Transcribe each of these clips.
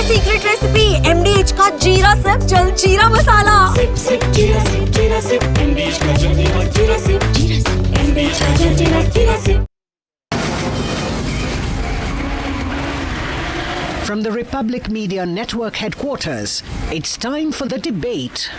Secret recipe MDH का जीरा SIP जल जीरा मसाला। सिप जीरा सिप MDH का जल जीरा सिप MDH का जल जीरा SIP. From the Republic Media Network headquarters, it's time for the debate.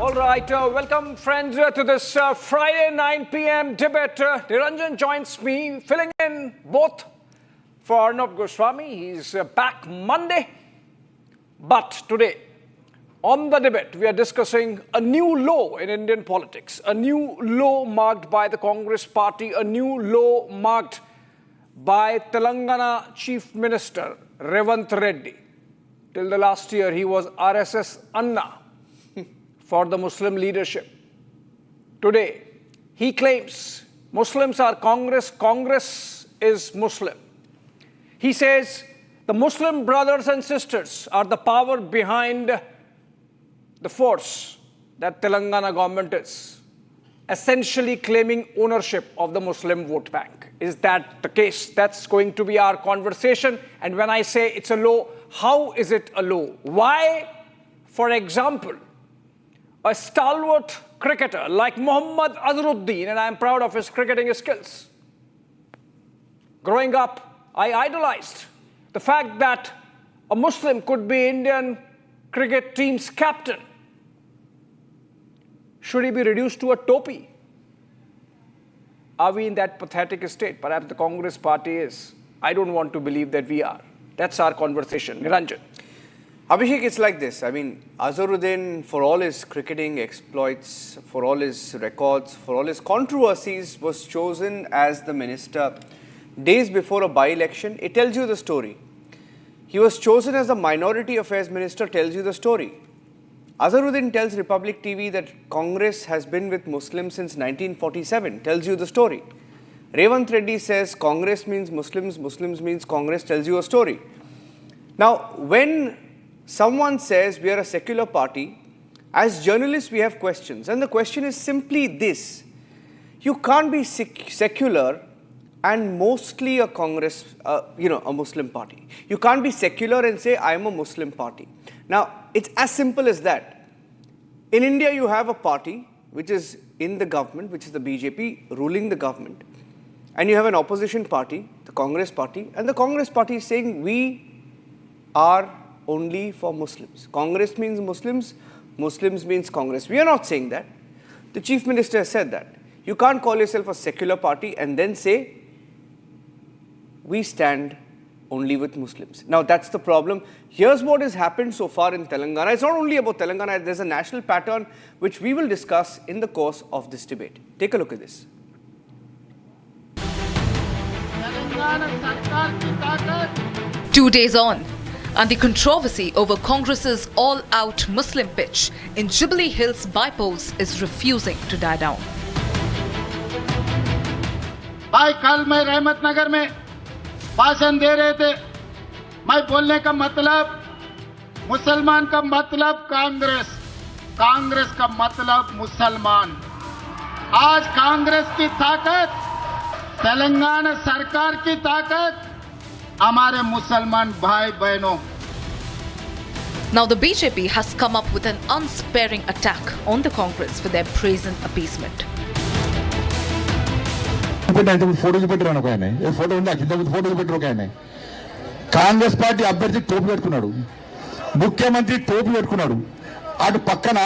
All right, welcome friends to this Friday 9 p.m. debate. Niranjan joins me, filling in both for Arnab Goswami. He's back Monday. But today, on the debate, we are discussing a new low in Indian politics, a new low marked by the Congress party, a new low marked by Telangana Chief Minister Revanth Reddy. Till the last year, he was RSS Anna for the Muslim leadership. Today, he claims Muslims are Congress, Congress is Muslim. He says the Muslim brothers and sisters are the power behind the force that Telangana government is, essentially claiming ownership of the Muslim vote bank. Is that the case? That's going to be our conversation. And when I say it's a low, how is it a low? Why, for example, a stalwart cricketer like Mohammed Azharuddin, and I'm proud of his cricketing skills. Growing up, I idolized the fact that a Muslim could be Indian cricket team's captain. Should he be reduced to a topi? Are we in that pathetic state? Perhaps the Congress party is. I don't want to believe that we are. That's our conversation. Niranjan. Abhishek, it's like this. I mean, Azharuddin, for all his cricketing exploits, for all his records, for all his controversies, was chosen as the minister days before a by-election. It tells you the story. He was chosen as the minority affairs minister, tells you the story. Azharuddin tells Republic TV that Congress has been with Muslims since 1947, tells you the story. Revanth Reddy says Congress means Muslims, Muslims means Congress, tells you a story. Now, when someone says we are a secular party, as journalists we have questions, and the question is simply this: you can't be secular and mostly a Congress, a Muslim party. You can't be secular and say I am a Muslim party. Now, it's as simple as that. In India, you have a party which is in the government, which is the BJP ruling the government, and you have an opposition party, the Congress party, and the Congress party is saying we are only for Muslims. Congress means Muslims, Muslims means Congress. We are not saying that. The Chief Minister has said that. You can't call yourself a secular party and then say, we stand only with Muslims. Now that's the problem. Here's what has happened so far in Telangana. It's not only about Telangana, there's a national pattern which we will discuss in the course of this debate. Take a look at this. 2 days on, and the controversy over Congress's all-out Muslim pitch in Jubilee Hills bypost is refusing to die down. भाई कल मैं रहमत नगर में भाषण दे रहे थे. मैं बोलने का मतलब मुसलमान का मतलब कांग्रेस, कांग्रेस का मतलब मुसलमान. आज कांग्रेस की ताकत, तेलंगाना सरकार की ताकत हमारे मुसलमान भाई बहनों. Now the BJP has come up with an unsparing attack on the Congress for their brazen appeasement. Congress party అభ్యర్థి టోపీ పెట్టుకున్నాడు, ముఖ్యమంత్రి టోపీ పెట్టుకున్నాడు, అటు పక్కన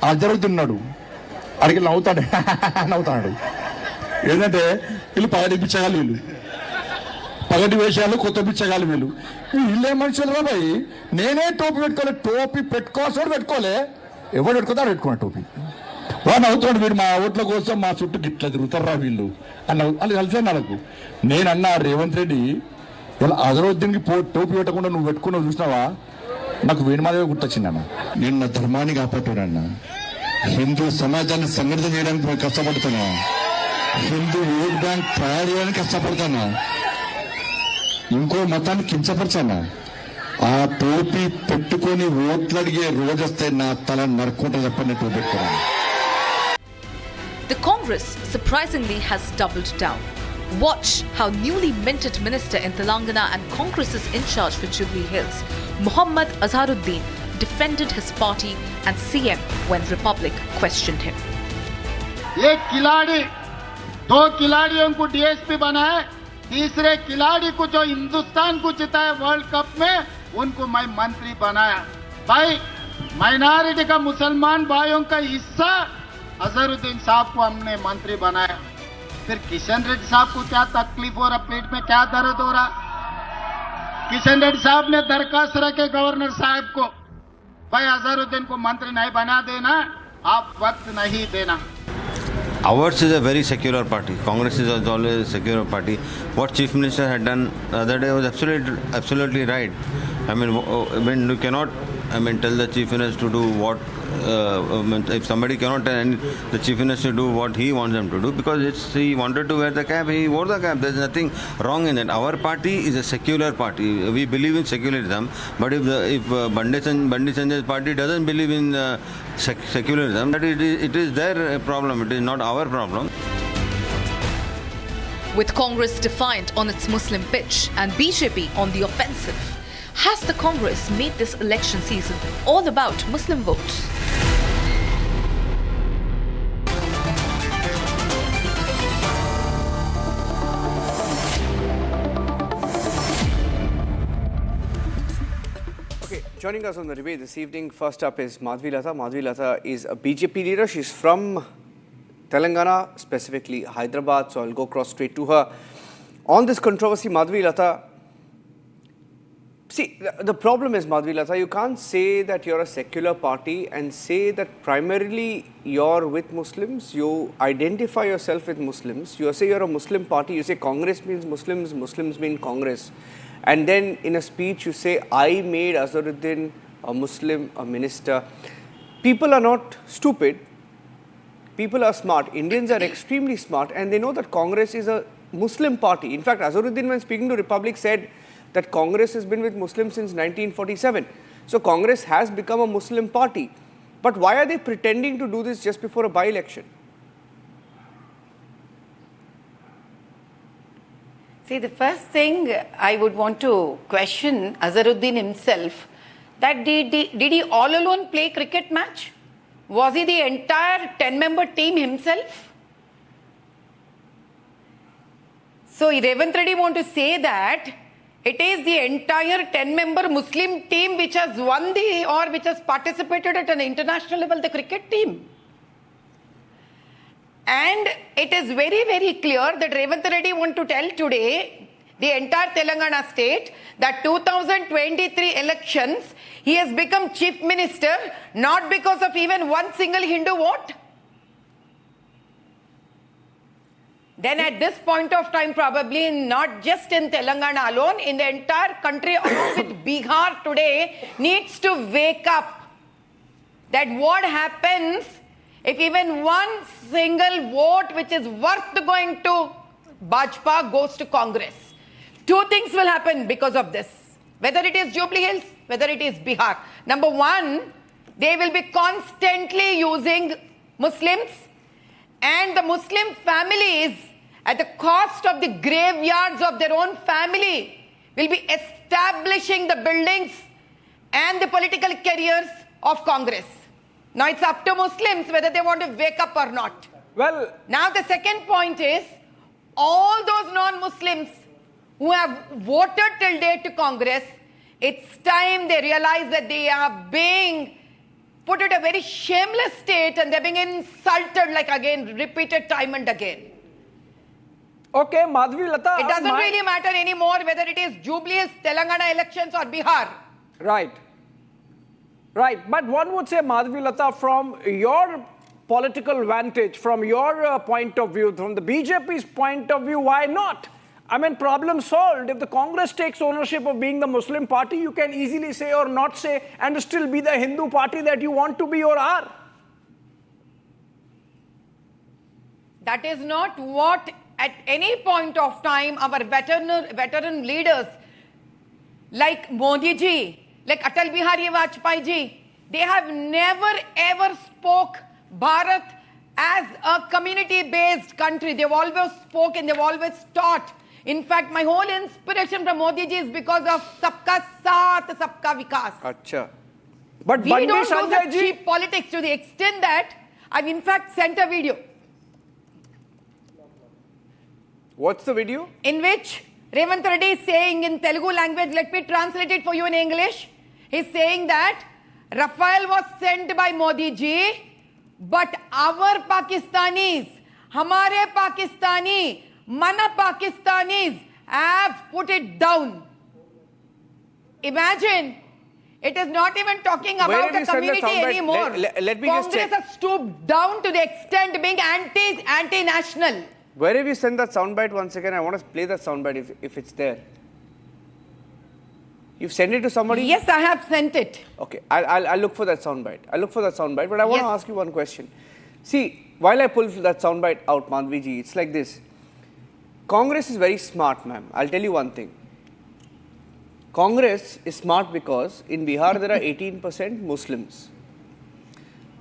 అజరుద్దీన్ ఉన్నాడు. అడిగి నవ్వుతాడు. ఏంటంటే వీళ్ళు పగటి పిచ్చగాళ్ళు, వీళ్ళు పగటి వేషాలు, కొత్త పిచ్చగాళ్ళు వీళ్ళు. వీళ్ళే మనుషులు రా భయ్. నేనే టోపీ పెట్టుకోలే, టోపీ పెట్టుకోవాల్సిన పెట్టుకోలే, ఎవరు పెట్టుకుంటారు పెట్టుకున్నా టోపీ. నవ్వుతాడు వీడు మా ఓట్ల కోసం మా చుట్టూ గిట్ల తిరుగుతారా వీళ్ళు అని వాళ్ళు కలిసే నాకు. నేనన్నా రేవంత్ రెడ్డి ఇలా అజరుద్దీన్కి టోపీ పెట్టకుండా నువ్వు పెట్టుకున్నావు చూసినావా, నాకు వేణుమాదేవి గుర్తొచ్చిందన్న. నేను నా ధర్మాన్ని కాపాడుతున్నా, హిందూ సమాజాన్ని సంఘటితం చేయడానికి కష్టపడుతున్నా, హిందూ ఓట్ బ్యాంక్ తయారు చేయడానికి కష్టపడుతున్నా, ఇంకో మతాన్ని కించపరిచానా. ఆ టోపీ పెట్టుకొని ఓట్లు అడిగే రోజు వస్తే నా తల నరుక్కుంటే చెప్పండి టోపీ పెట్టుకున్నాను. The Congress surprisingly has doubled down. Watch how newly minted minister in Telangana and Congress's in charge for Jubilee Hills, Mohammed Azharuddin, defended his party and CM when Republic questioned him. एक खिलाड़ी, दो खिलाड़ियों को DSP बनाए, तीसरे खिलाड़ी को जो हिंदुस्तान को जिताया वर्ल्ड कप में उनको मैं मंत्री बनाया. भाई माइनॉरिटी का मुसलमान भाइयों का हिस्सा अजहरुद्दीन साहब को हमने मंत्री बनाया. फिर किशन रेड्डी साहब को क्या तकलीफ हो रहा, पेट में क्या दर्द हो रहा. किशन रेड्डी साहब ने दरखास्त रखे गवर्नर साहब को, भाई अजहरुद्दीन को मंत्री नहीं बना देना, आप वक्त नहीं देना. Ours is a very secular party. Congress is always a secular party. What Chief Minister had done the other day was absolutely right. I mean, you cannot, tell the Chief Minister to do what. If somebody cannot tell the Chief Minister to do what he wants them to do, because he wanted to wear the cap, he wore the cap. There's nothing wrong in it. Our party is a secular party. We believe in secularism. But if Bandi Sanjay's party doesn't believe in secularism, that it is their problem. It is not our problem. With Congress defiant on its Muslim pitch and BJP on the offensive, has the Congress made this election season all about Muslim votes? Okay, joining us on the debate this evening, first up is Madhvi Latha. Madhvi Latha is a BJP leader. She's from Telangana, specifically Hyderabad, so I'll go across straight to her. On this controversy, Madhvi Latha, see, the problem is, Madhvi Latha, you can't say that you're a secular party and say that primarily you're with Muslims, you identify yourself with Muslims, you say you're a Muslim party, you say Congress means Muslims, Muslims mean Congress, and then in a speech you say, I made Azharuddin a Muslim, a minister. People are not stupid, people are smart. Indians are extremely smart and they know that Congress is a Muslim party. In fact, Azharuddin, when speaking to Republic, said that Congress has been with Muslims since 1947. So Congress has become a Muslim party. But why are they pretending to do this just before a by-election? See, the first thing I would want to question Azharuddin himself, that did he all alone play cricket match? Was he the entire 10-member team himself? So Revantha Reddy want to say that it is the entire 10-member Muslim team which has won or which has participated at an international level, the cricket team. And it is very, very clear that Revantha Reddy want to tell today the entire Telangana state that 2023 elections, he has become chief minister not because of even one single Hindu vote. Then at this point of time, probably not just in Telangana alone, in the entire country along with Bihar today needs to wake up that what happens if even one single vote which is worth going to Bajpa goes to Congress. Two things will happen because of this, whether it is Jubilee Hills, whether it is Bihar. Number one, they will be constantly using Muslims, and the Muslim families, at the cost of the graveyards of their own family, will be establishing the buildings and the political careers of Congress. Now it's up to Muslims whether they want to wake up or not. Well, now the second point is, all those non-Muslims who have voted till date to Congress, it's time they realize that they are being put at a very shameless state and they're being insulted, like again, repeated time and again. Okay, Madhvi Latha. It doesn't really matter anymore whether it is Jubilee Hills, Telangana elections or Bihar. Right. Right. But one would say, Madhvi Latha, from your political vantage, from your point of view, from the BJP's point of view, why not? I mean, problem solved. If the Congress takes ownership of being the Muslim party, you can easily say or not say and still be the Hindu party that you want to be or are. That is not what at any point of time our veteran leaders like Modi ji, like Atal Bihari Vajpayee ji, they have never ever spoke Bharat as a community-based country. They've always spoken, they've always taught. In fact, my whole inspiration from Modi ji is because of Sabka Saath, Sabka Vikas. Acha. But We Bandi don't do Sanjay such ji, cheap politics to the extent that I've in fact sent a video What's the video? in which Revanth Reddy is saying in Telugu language, let me translate it for you in English. He's saying that Rafale was sent by Modi ji, but our Pakistanis, Hamare Pakistani, Mana Pakistanis have put it down. Imagine, it is not even talking Where about did you a send the community soundbite? anymore. Let me just Congress check. has stooped down to the extent being anti-national. Where have you sent that soundbite? Once again, I want to play that soundbite if it's there. You've sent it to somebody? Yes, I have sent it. Okay, I'll look for that soundbite. I'll look for that soundbite, but I want to Yes. ask you one question. See, while I pull that soundbite out, Madhvi ji, it's like this. Congress is very smart, ma'am. I'll tell you one thing. Congress is smart because in Bihar there are 18% Muslims.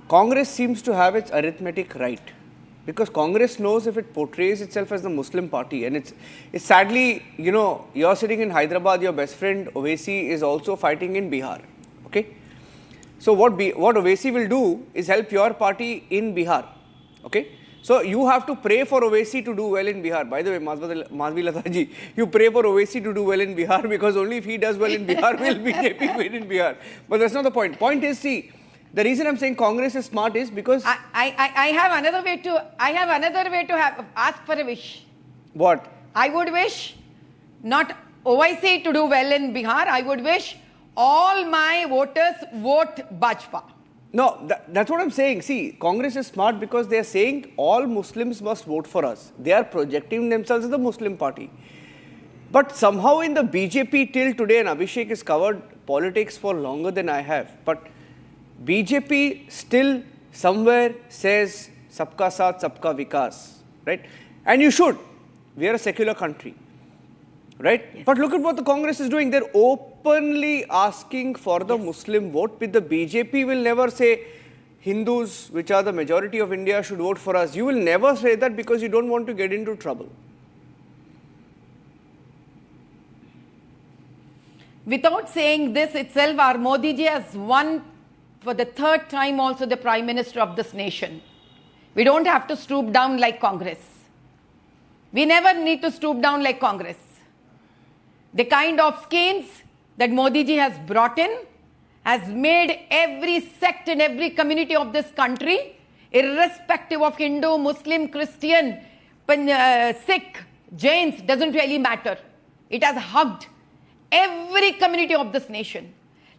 Congress seems to have its arithmetic right because Congress knows if it portrays itself as the Muslim party, and it's sadly, you know, you're sitting in Hyderabad, your best friend Owaisi is also fighting in Bihar. Okay? So what Owaisi will do is help your party in Bihar. Okay? So you have to pray for Owaisi to do well in Bihar. By the way, Madhvi Lata ji, you pray for Owaisi to do well in Bihar because only if he does well in Bihar will BJP win in Bihar. But that's not the point. Point is, see, the reason I'm saying Congress is smart is because I have another way to ask for a wish. what? I would wish not OIC to do well in Bihar. I would wish all my voters vote Bajpa. No, that's what I'm saying. See, Congress is smart because they are saying all Muslims must vote for us. They are projecting themselves as the Muslim party. But somehow in the BJP till today, and Abhishek has covered politics for longer than I have, but BJP still somewhere says Sabka Saath, Sabka Vikas, right? And you should. We are a secular country, right? Yes. But look at what the Congress is doing. They're openly asking for the Muslim vote. With the BJP will never say Hindus, which are the majority of India, should vote for us. You will never say that because you don't want to get into trouble. Without saying this itself, our Modi ji has won for the third time also the Prime Minister of this nation. We don't have to stoop down like Congress. We never need to stoop down like Congress. The kind of schemes that Modi ji has brought in has made every sect and every community of this country, irrespective of Hindu, Muslim, Christian, Sikh, Jains, doesn't really matter. It has hugged every community of this nation.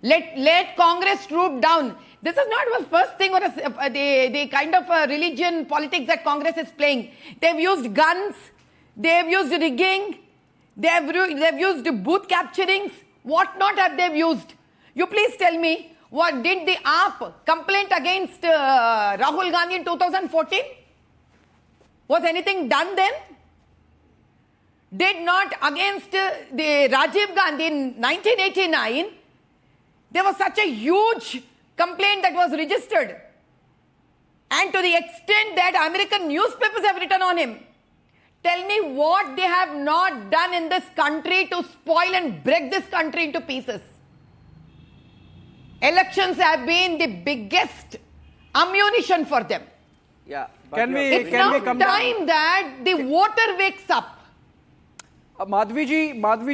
Let Congress stoop down. This is not the first thing or the kind of religion politics that Congress is playing. They've used guns, they've used rigging, they've used booth capturings. What not have they used? You please tell me, what did the AAP complaint against Rahul Gandhi in 2014? Was anything done then? Did not against the Rajiv Gandhi in 1989, there was such a huge complaint that was registered. And to the extent that American newspapers have written on him. Tell me what they have not done in this country to spoil and break this country into pieces. Elections have been the biggest ammunition for them. Yeah. It's now time that the voter wakes up. Madhvi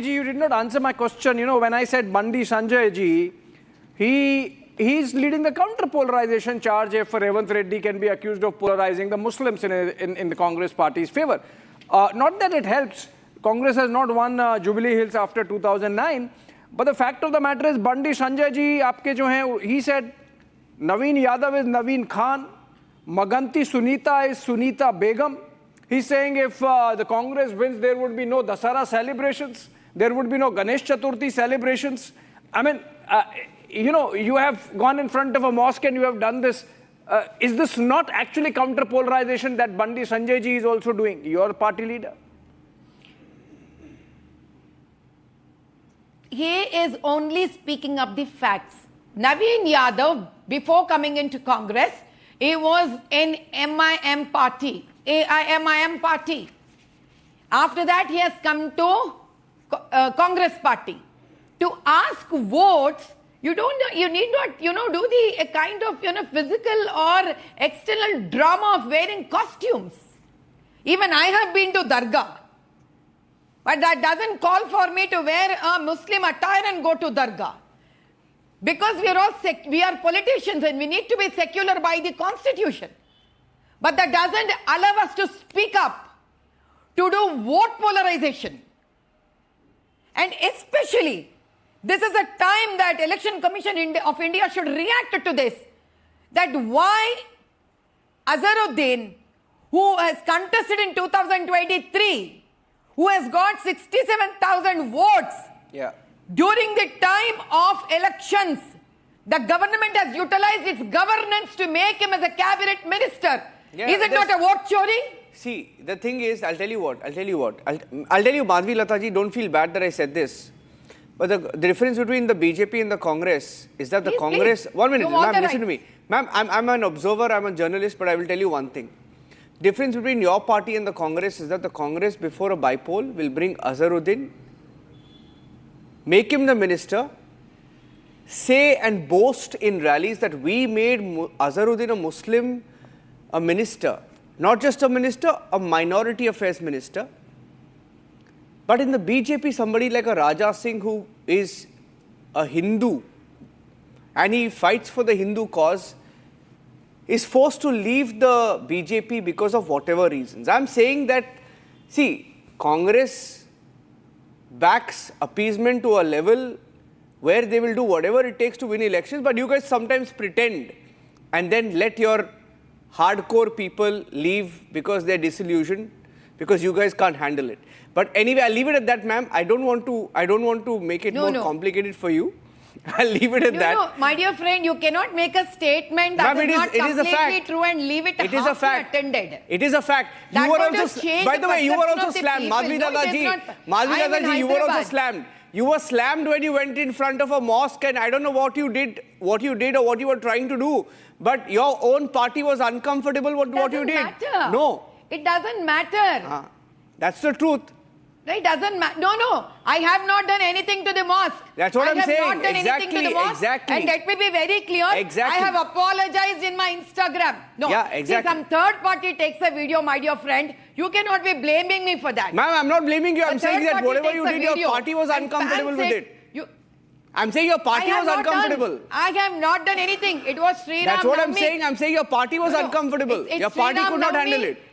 ji, you did not answer my question. You know, when I said Bandi Sanjay ji, he's leading the counter-polarization charge if Revanth Reddy can be accused of polarizing the Muslims in the Congress party's favor. Not that it helps. Congress has not won Jubilee Hills after 2009. But the fact of the matter is, Bandi Sanjay ji, aapke jo hain, he said, Naveen Yadav is Naveen Khan. Maganti Sunita is Sunita Begum. He's saying if the Congress wins, there would be no Dasara celebrations. There would be no Ganesh Chaturthi celebrations. I mean, you have gone in front of a mosque and you have done this. Is this not actually counter-polarization that Bandi Sanjay ji is also doing, your party leader? He is only speaking of the facts. Naveen Yadav, before coming into Congress, he was in MIM party, AIMIM party. After that, he has come to Congress party. To ask votes, you need not, do the kind of, physical or external drama of wearing costumes. Even I have been to Dargah. But that doesn't call for me to wear a Muslim attire and go to Dargah. Because we are politicians and we need to be secular by the constitution. But that doesn't allow us to speak up, to do vote polarization. And especially, this is a time that Election Commission of India should react to this. That why Azharuddin, who has contested in 2023, who has got 67,000 votes, during the time of elections, the government has utilized its governance to make him as a cabinet minister. Is it not a vote chori? See, the thing is, I'll tell you what. I'll tell you, Madhvi Lataji, don't feel bad that I said this. But the difference between the BJP and the Congress is that the Congress... Please. 1 minute, ma'am, listen to me. Ma'am, I'm an observer, I'm a journalist, but I will tell you one thing. Difference between your party and the Congress is that the Congress, before a bypoll, will bring Azharuddin, make him the minister, say and boast in rallies that we made Azharuddin a Muslim, a minister. Not just a minister, a minority affairs minister. But in the BJP, somebody like a Raja Singh who is a Hindu and he fights for the Hindu cause is forced to leave the BJP because of whatever reasons. I'm saying that, see, Congress backs appeasement to a level where they will do whatever it takes to win elections, but you guys sometimes pretend and then let your hardcore people leave because they're disillusioned, because you guys can't handle it. But anyway, I'll leave it at that, ma'am. I don't want to make it more complicated for you. I'll leave it at that. No, my dear friend, you cannot make a statement that is not completely true and leave it half attended. It is a fact. You were also, by the way, you were also slammed. Madhvi Dadaji, you were also slammed. You were slammed when you went in front of a mosque, and I don't know what you did or what you were trying to do. But your own party was uncomfortable with what you did. Matter. No. It doesn't matter. That's the truth. It doesn't matter. No. I have not done anything to the mosque. That's what I'm saying. I have not done anything to the mosque. Exactly. And let me be very clear. Exactly. I have apologized in my Instagram. No. Yeah, exactly. See, some third party takes a video, my dear friend. You cannot be blaming me for that. Ma'am, I'm not blaming you. I'm saying that whatever you did, your party was uncomfortable with it. I'm saying your party was uncomfortable. I have not done anything. It was Sri Ram. That's what I'm saying. I'm saying your party was uncomfortable. Your party could not handle it.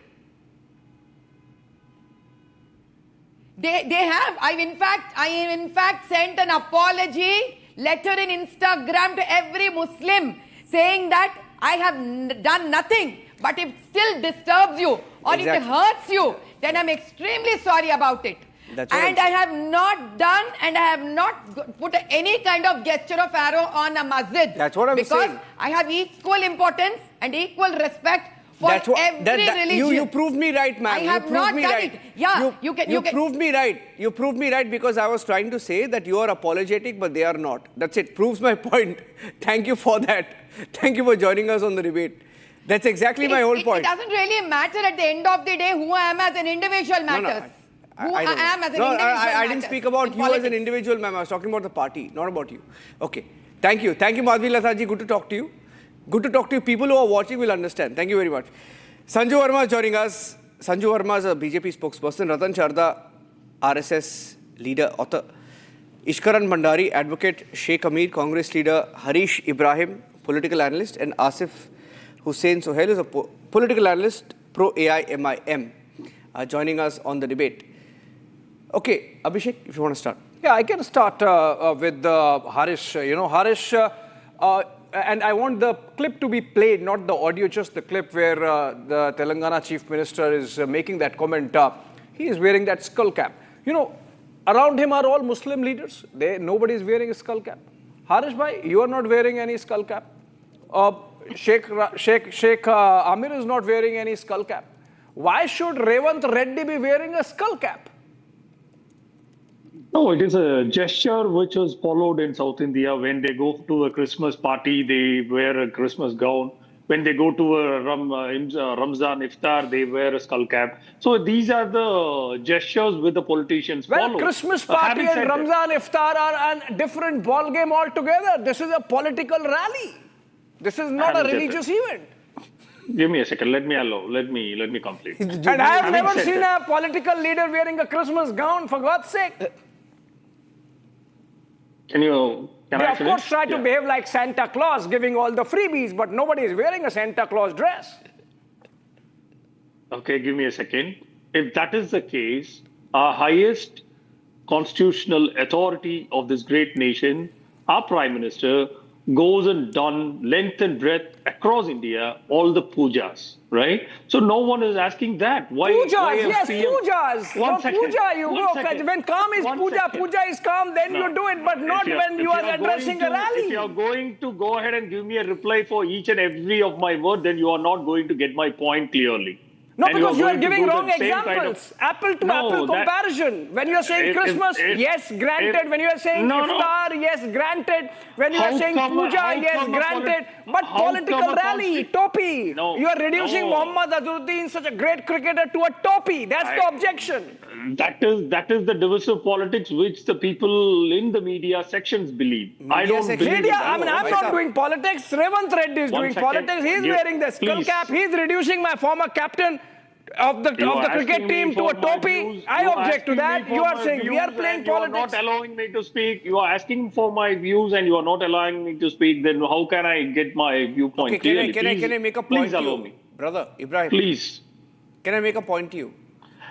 They have. I in fact sent an apology letter in Instagram to every Muslim saying that I have done nothing. But if it still disturbs you or if it hurts you, then I'm extremely sorry about it. And I have not done and I have not put any kind of gesture of arrow on a masjid. That's what I'm saying. Because I have equal importance and equal respect for every religion. You proved me right, ma'am. I have not done it. Yeah, you proved me right. You proved me right because I was trying to say that you are apologetic, but they are not. That's it. Proves my point. Thank you for that. Thank you for joining us on the debate. That's exactly my whole point. It doesn't really matter at the end of the day who I am as an individual matters. I didn't speak about you as an individual, ma'am. I was talking about the party, not about you. Okay. Thank you. Thank you, Madhvi Lataji. Good to talk to you. Good to talk to you. People who are watching will understand. Thank you very much. Sanju Verma is joining us. Sanju Verma is a BJP spokesperson. Ratan Charda, RSS leader, author. Ishkaran Bhandari, advocate. Sheikh Amir, Congress leader. Harish Ibrahim, political analyst. And Asif Hussain Sohail is a political analyst, pro-AIMIM, joining us on the debate. Okay, Abhishek, if you want to start. Yeah, I can start with Harish. Harish, and I want the clip to be played, not the audio, just the clip where the Telangana Chief Minister is making that comment. He is wearing that skull cap. You know, around him are all Muslim leaders. Nobody is wearing a skull cap. Harish bhai, you are not wearing any skull cap. Sheikh Amir is not wearing any skull cap. Why should Revanth Reddy be wearing a skull cap? No, it is a gesture which was followed in South India. When they go to a Christmas party, they wear a Christmas gown. When they go to a Ramzan iftar, they wear a skull cap. So these are the gestures which the politicians follow. Well, Christmas party and Ramzan iftar are a different ball game altogether. This is a political rally. This is not a religious event. Give me a second. Let me complete. And I have never seen a political leader wearing a Christmas gown, for God's sake. They of course try to behave like Santa Claus, giving all the freebies, but nobody is wearing a Santa Claus dress. Okay, give me a second. If that is the case, our highest constitutional authority of this great nation, our Prime Minister, goes and done length and breadth across India, all the pujas, right? So no one is asking that. Why? Pujas, yes, pujas. One second. Puja, you go. Second. When calm is puja, puja is calm, then you do it, but not when you are addressing a rally. If you are going to go ahead and give me a reply for each and every of my words, then you are not going to get my point clearly. No, because you are giving wrong examples. Apple to apple comparison. When you are saying Christmas, yes, granted. When you are saying iftar, yes, granted. When you are saying puja, yes, granted. But political rally, topi. You are reducing Mohammed Azharuddin, such a great cricketer, to a topi. That's the objection. That is the divisive politics which the people in the media sections believe. I don't believe it. I mean, I'm not doing politics. Revanth Reddy is doing politics. He's wearing the skull cap. He's reducing my former captain of the cricket team to a topi. I object to that. You are saying we are playing politics. You are not allowing me to speak. You are asking for my views and you are not allowing me to speak. Then how can I get my viewpoint clearly? Can I make a point to you? Allow me. Brother Ibrahim. Please. Can I make a point to you?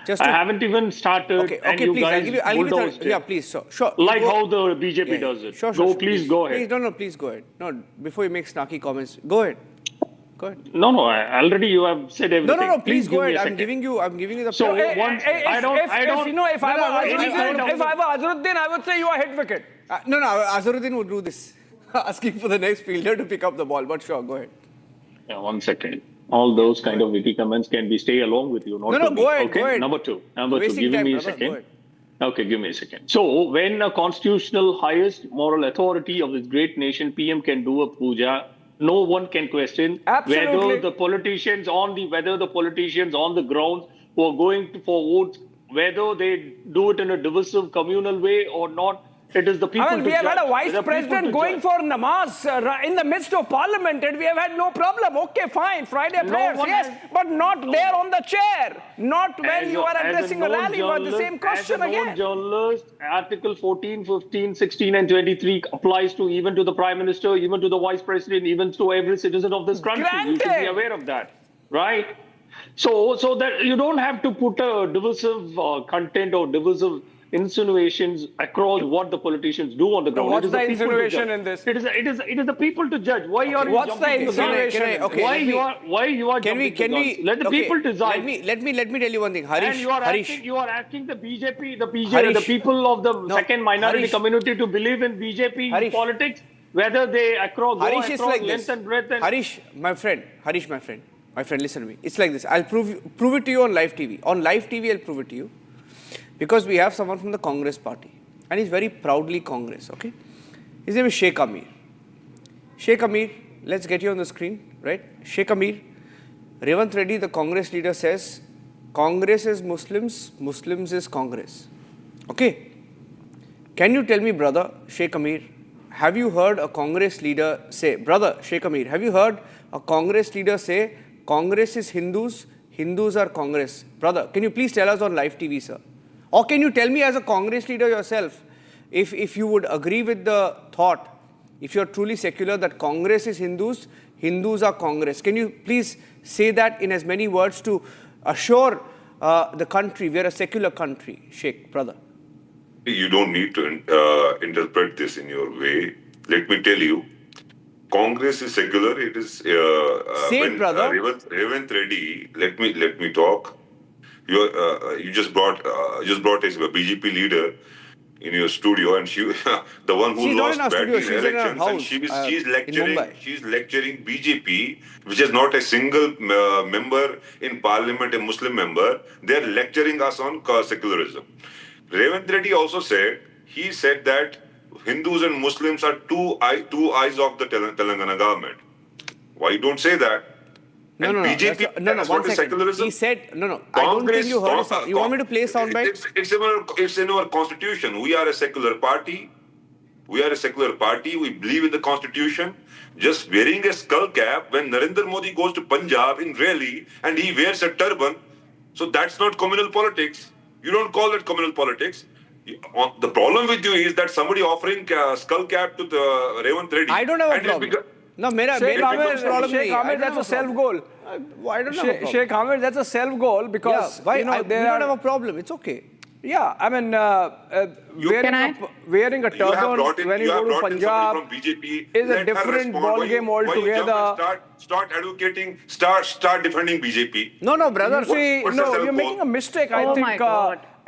I haven't even started. Okay, please. I'll give you yeah, please. Sure. Like how the BJP does it. Sure. Please go ahead. Please go ahead. No, before you make snarky comments, go ahead. Go ahead. No, already you have said everything. No, please go ahead. I'm giving you the. So if I were Azharuddin, I would say you are hit wicket. No, Azharuddin would do this, asking for the next fielder to pick up the ball. But sure, go ahead. Yeah, 1 second. All those kind of witty comments can be stay along with you. Not go ahead. Okay, go ahead. Number two, give me a second. Okay, give me a second. So when a constitutional highest moral authority of this great nation, PM, can do a puja, no one can question whether the politicians on the ground who are going for votes, whether they do it in a divisive communal way or not. It is the people. We have had a vice president going for namaz in the midst of parliament, and we have had no problem. Okay, fine, Friday prayers, yes, but not there on the chair. Not when you are addressing a rally, but the same question again. As a journalist, Article 14, 15, 16, and 23 applies even to the Prime Minister, even to the Vice President, even to every citizen of this country. Granted. You should be aware of that, right? So that you don't have to put a divisive content or divisive insinuations across what the politicians do on the ground. What's the insinuation in this? It is the people to judge. Why are you? What's the insinuation? Why you are? Can we let the people decide? Let me tell you one thing, Harish. And you are asking the BJP, the people of the second minority community to believe in BJP politics, whether they across length and breadth. Harish, my friend, listen to me. It's like this. I'll prove it to you on live TV. On live TV, I'll prove it to you. Because we have someone from the Congress party. And he's very proudly Congress, okay? His name is Sheikh Amir. Sheikh Amir, let's get you on the screen, right? Sheikh Amir, Revanth Reddy, the Congress leader, says, Congress is Muslims, Muslims is Congress. Okay? Can you tell me, brother, Sheikh Amir, have you heard a Congress leader say, brother, Sheikh Amir, have you heard a Congress leader say, Congress is Hindus, Hindus are Congress? Brother, can you please tell us on live TV, sir? Or can you tell me as a Congress leader yourself, if you would agree with the thought, if you're truly secular, that Congress is Hindus, Hindus are Congress. Can you please say that in as many words to assure the country, we're a secular country, Sheikh, brother? You don't need to interpret this in your way. Let me tell you, Congress is secular. It is Say it, brother. Revanth Reddy. Let me talk. You just brought a BJP leader in your studio, and she, the one who she's lost badly in she's elections, and she's lecturing. Mumbai. She's lecturing BJP, which is not a single member in parliament, a Muslim member. They are lecturing us on secularism. Revanth Reddy also said that Hindus and Muslims are two eyes of the Telangana government. Why you don't say that? No, BJP, no, what is secularism? He said, no, I don't think you heard it. You want me to play soundbite? It's in our constitution. We are a secular party. We believe in the constitution. Just wearing a skull cap when Narendra Modi goes to Punjab in rally and he wears a turban, so that's not communal politics. You don't call it communal politics. The problem with you is that somebody offering skull cap to the Revanth Reddy. I don't have a problem. No, Sheikh Ahmed, that's a self-goal. I don't have a problem. Sheikh Ahmed, that's a self-goal because we don't have a problem. It's okay. Yeah, I mean, wearing a turban when you go to Punjab from BJP, is a different ball game altogether. Start advocating, start defending BJP. No, brother. You're making a mistake. I think,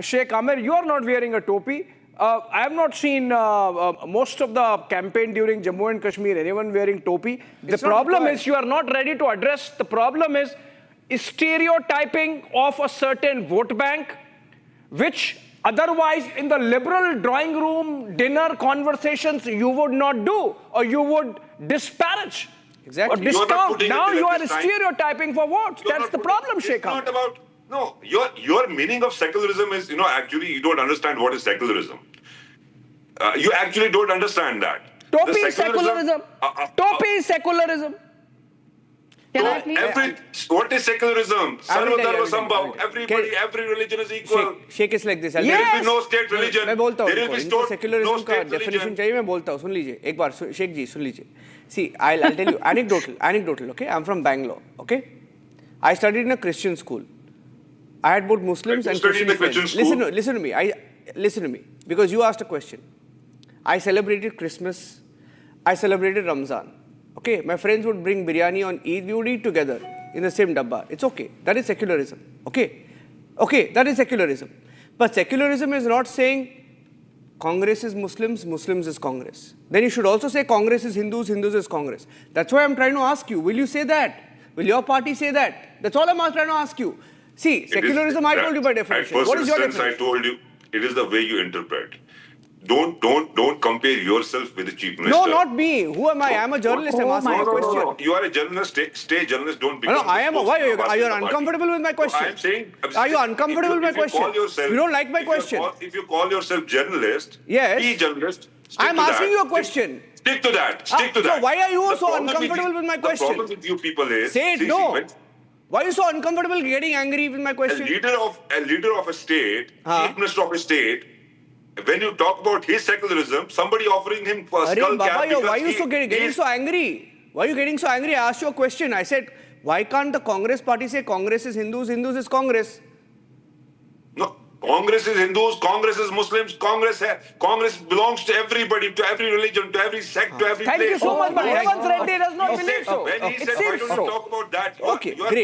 Sheikh Ahmed, you are not wearing a topi. I have not seen most of the campaign during Jammu and Kashmir anyone wearing topi. The problem is you are not ready to address. The problem is stereotyping of a certain vote bank, which otherwise in the liberal drawing room dinner conversations you would not do, or you would disparage or discount. Now you are stereotyping for votes. That's the problem, Sheikh Ahmed. No, your meaning of secularism is, actually you don't understand what is secularism. You actually don't understand that. Topi is secularism. Topi is secularism. What is secularism? Every religion is equal. Sheikh is like this. There will be no state religion. मैं बोलता हूँ There will be no secularism का definition चाहिए. मैं बोलता हूँ. सुन लीजिए. एक बार शेख जी सुन लीजिए. See, I'll tell you anecdotal. Okay, I'm from Bangalore. Okay, I studied in a Christian school. I had both Muslims and Christian friends. Listen to me, because you asked a question. I celebrated Christmas. I celebrated Ramzan. Okay, my friends would bring biryani on Eid. We would eat together in the same dabba. It's okay. That is secularism. Okay, that is secularism. But secularism is not saying Congress is Muslims, Muslims is Congress. Then you should also say Congress is Hindus, Hindus is Congress. That's why I'm trying to ask you. Will you say that? Will your party say that? That's all I'm trying to ask you. See, secularism, I told you by definition. What is your definition? I told you, it is the way you interpret. Don't compare yourself with the chief minister. No, not me. Who am I? I'm a journalist. I'm asking a question. No. You are a journalist. Stay journalist. Don't become. No, I am. Why are you uncomfortable with my question? I'm saying. Are you uncomfortable with my question? You don't like my question. If you call yourself journalist, yes. Be journalist. I'm asking you a question. Stick to that. So why are you so uncomfortable with my question? The problem with you people is. Say it. No. Why are you so uncomfortable getting angry with my question? A leader of a state, chief minister of a state, when you talk about his secularism, somebody offering him a skull cap. Why are you getting so angry? Why are you getting so angry? I asked you a question. I said, why can't the Congress party say Congress is Hindus, Hindus is Congress? No, Congress is Hindus, Congress is Muslims, Congress belongs to everybody, to every religion, to every sect, to every place. Thank you so much, but Revanth Reddy does not believe so. When he said, why don't you talk about that? You are